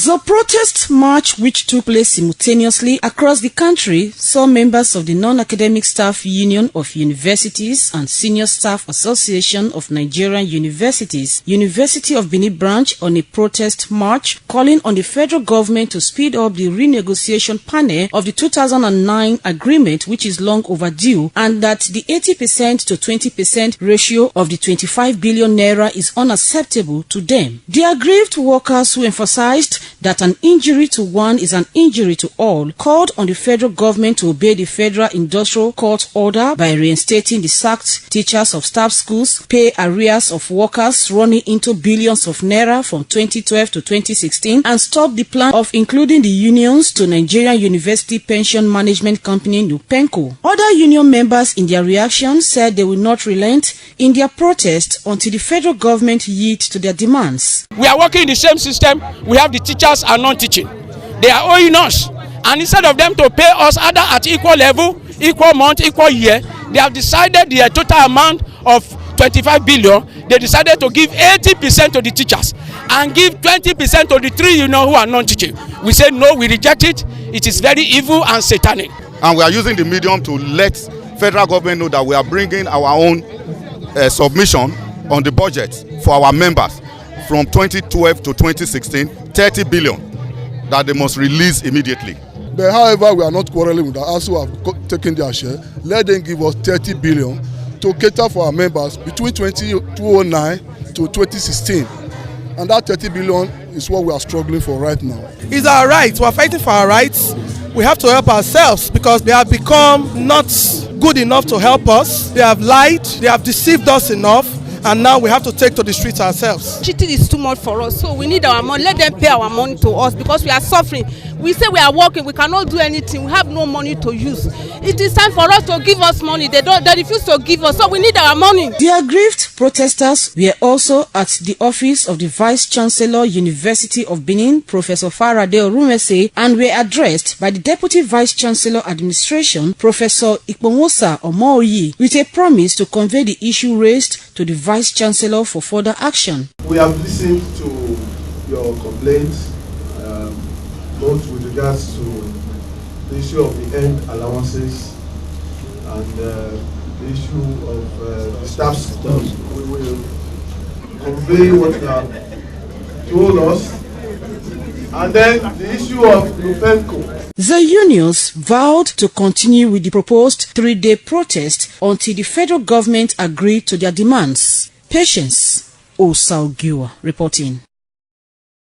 The protest march, which took place simultaneously across the country, saw members of the Non-Academic Staff Union of Universities and Senior Staff Association of Nigerian Universities, University of Benin branch, on a protest march calling on the federal government to speed up the renegotiation panel of the 2009 agreement, which is long overdue, and that the 80% to 20% ratio of the 25 billion naira is unacceptable to them. The aggrieved workers, who emphasized that an injury to one is an injury to all, called on the federal government to obey the Federal Industrial Court order by reinstating the sacked teachers of staff schools, pay arrears of workers running into billions of naira from 2012 to 2016, and stop the plan of including the unions to Nigerian University Pension Management Company NUPENCO. Other union members in their reaction said they will not relent in their protest until the federal government yields to their demands. We are working in the same system. We have the teachers are non-teaching. They are owing us, and instead of them to pay us either at equal level, equal month, equal year, they have decided the total amount of 25 billion. They decided to give 80% to the teachers and give 20% to the three who are non-teaching. We say no, we reject it. It is very evil and satanic. And we are using the medium to let federal government know that we are bringing our own submission on the budget for our members from 2012 to 2016, 30 billion that they must release immediately. But however, we are not quarreling with the ASU have taken their share. Let them give us 30 billion to cater for our members between 2009 to 2016. And that 30 billion is what we are struggling for right now. It's our rights. We are fighting for our rights. We have to help ourselves because they have become not good enough to help us. They have lied. They have deceived us enough. And now we have to take to the streets ourselves. Cheating is too much for us, so we need our money. Let them pay our money to us because we are suffering. We say we are working, we cannot do anything. We have no money to use. It is time for us to give us money. They refuse to give us, so we need our money. The aggrieved protesters were also at the office of the Vice Chancellor, University of Benin, Professor Farade Orumese, and were addressed by the Deputy Vice Chancellor Administration, Professor Ikpomosa Omoyi, with a promise to convey the issue raised to the Vice Chancellor for further action. We have listened to your complaints, both with regards to the issue of the end allowances and the issue of the staff schools. We will convey what you have told us, and then the issue of NUPENCO. The unions vowed to continue with the proposed 3-day protest until the federal government agreed to their demands. Patience Osarogiuwa reporting.